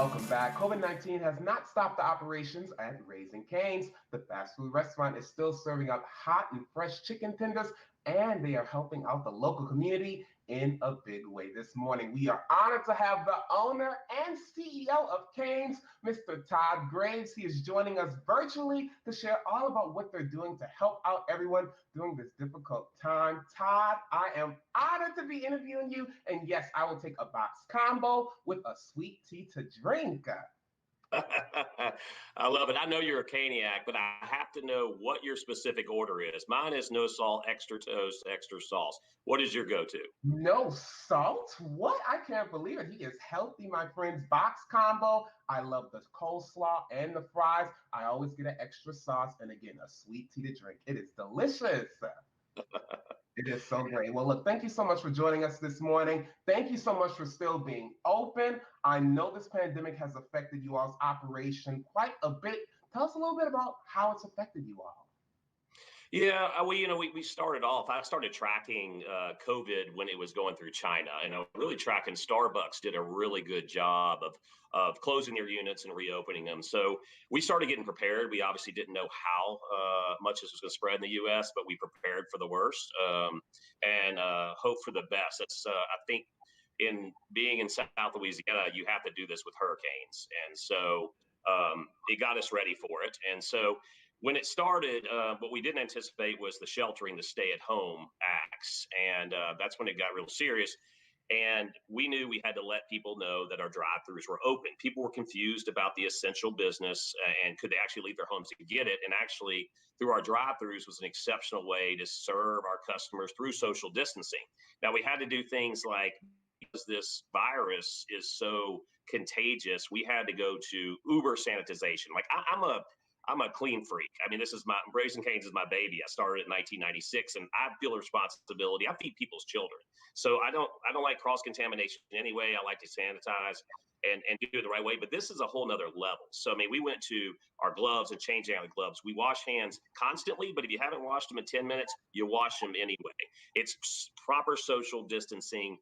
welcome back. COVID-19 has not stopped the operations at Raising Cane's. The fast food restaurant is still serving up hot and fresh chicken tenders, and they are helping out the local community in a big way. This morning, we are honored to have the owner and CEO of Cane's, Mr. Todd Graves. He is joining us virtually to share all about what they're doing to help out everyone during this difficult time. Todd, I am honored to be interviewing you. And yes, I will take a box combo with a sweet tea to drink. I love it. I know you're a caniac, but I have to know what your specific order is. Mine is no salt, extra toast, extra sauce. What is your go-to? No salt? What? I can't believe it. He is healthy, my friends. Box combo. I love the coleslaw and the fries. I always get an extra sauce and again, a sweet tea to drink. It is delicious. It is so great. Well, look, thank you so much for joining us this morning. Thank you so much for still being open. I know this pandemic has affected you all's operation quite a bit. Tell us a little bit about how it's affected you all. Yeah, we started off. I started tracking COVID when it was going through China, and I was really tracking. Starbucks did a really good job of closing their units and reopening them. So we started getting prepared. We obviously didn't know how much this was going to spread in the U.S., but we prepared for the worst and hope for the best. That's I think in being in South Louisiana, you have to do this with hurricanes, and so it got us ready for it. And so when it started, what we didn't anticipate was the sheltering, the stay-at-home acts, and that's when it got real serious. And we knew we had to let people know that our drive-thrus were open. People were confused about the essential business and could they actually leave their homes to get it. And actually, through our drive-thrus was an exceptional way to serve our customers through social distancing. Now, we had to do things like, because this virus is so contagious, we had to go to Uber sanitization. Like I'm a clean freak. I mean, Raising Cane's is my baby. I started in 1996, and I feel a responsibility. I feed people's children, so I don't like cross contamination anyway. I like to sanitize and do it the right way. But this is a whole nother level. So I mean, we went to our gloves and changing out the gloves. We wash hands constantly, but if you haven't washed them in 10 minutes, you wash them anyway. It's proper social distancing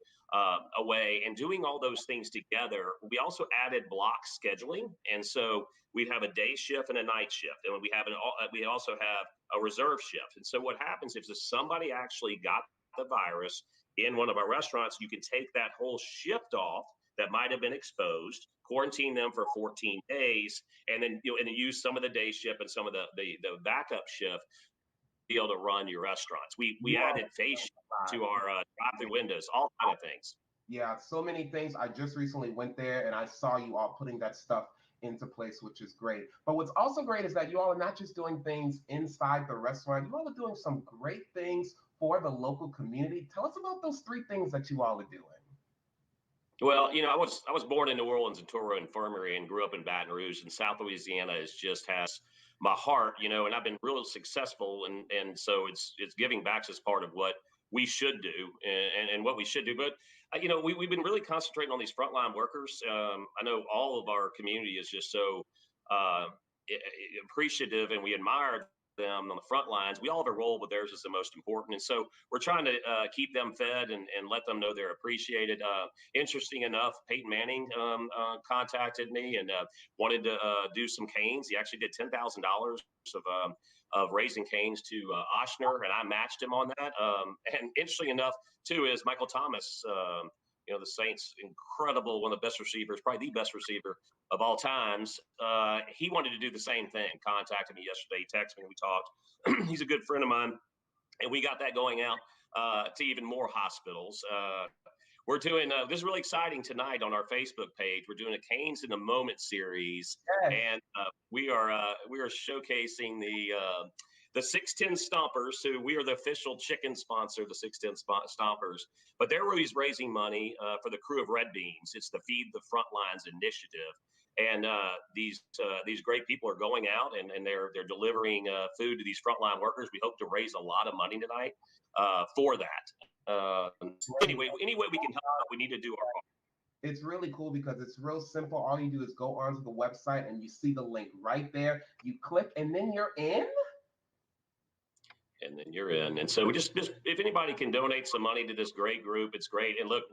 away, and doing all those things together. We also added block scheduling, and so we'd have a day shift and a night shift, and we also have a reserve shift. And so what happens if somebody actually got the virus in one of our restaurants, you can take that whole shift off that might have been exposed, quarantine them for 14 days, and then and then use some of the day shift and some of the backup shift to be able to run your restaurants. We added face to our drive-through windows, all kind of things. Yeah, so many things. I just recently went there and I saw you all putting that stuff into place, which is great. But what's also great is that you all are not just doing things inside the restaurant, you all are doing some great things for the local community. Tell us about those 3 things that you all are doing. Well, I was born in New Orleans in Touro Infirmary and grew up in Baton Rouge, and South Louisiana has my heart, and I've been real successful, and so it's giving back as part of what we should do and what we should do. But we've been really concentrating on these frontline workers. I know all of our community is just so appreciative, and we admire them on the front lines. We all have a role, but theirs is the most important. And so we're trying to keep them fed and let them know they're appreciated. Interesting enough, Peyton Manning contacted me and wanted to do some canes. He actually did $10,000 of Raising Cane's to Ochsner, and I matched him on that. And interesting enough, too, is Michael Thomas, the Saints, incredible, one of the best receivers, probably the best receiver of all times. He wanted to do the same thing, contacted me yesterday, texted me, we talked. He's a good friend of mine, and we got that going out to even more hospitals. We're doing this is really exciting tonight on our Facebook page. We're doing a Canes in the Moment series, yes. And we are showcasing the 610 Stompers, who we are the official chicken sponsor of the 610 Stompers. But they're always raising money for the crew of Red Beans. It's the Feed the Frontlines initiative. And these great people are going out and they're delivering food to these frontline workers. We hope to raise a lot of money tonight for that. Anyway, any way we can help, we need to do our part. It's really cool because it's real simple. All you do is go onto the website and you see the link right there. You click and then you're in. and then you're in. And so we just if anybody can donate some money to this great group, it's great. And look,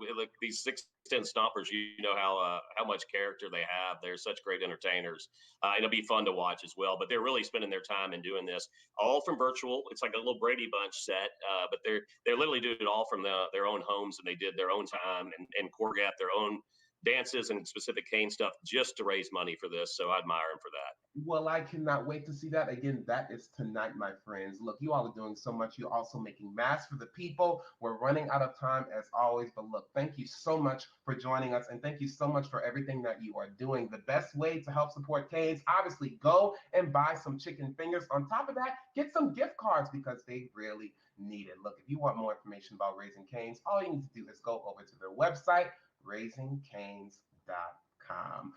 these 610 Stompers, you know how much character they have. They're such great entertainers. It'll be fun to watch as well. But they're really spending their time in doing this all from virtual. It's like a little Brady Bunch set, but they're literally doing it all from their own homes, and they did their own time and choreographed their own dances and specific cane stuff just to raise money for this. So I admire them for that. Well, I cannot wait to see that. Again, that is tonight, my friends. Look, you all are doing so much. You're also making masks for the people. We're running out of time as always. But look, thank you so much for joining us. And thank you so much for everything that you are doing. The best way to help support Canes, obviously, go and buy some chicken fingers. On top of that, get some gift cards because they really need it. Look, if you want more information about Raising Canes, all you need to do is go over to their website, raisingcanes.com.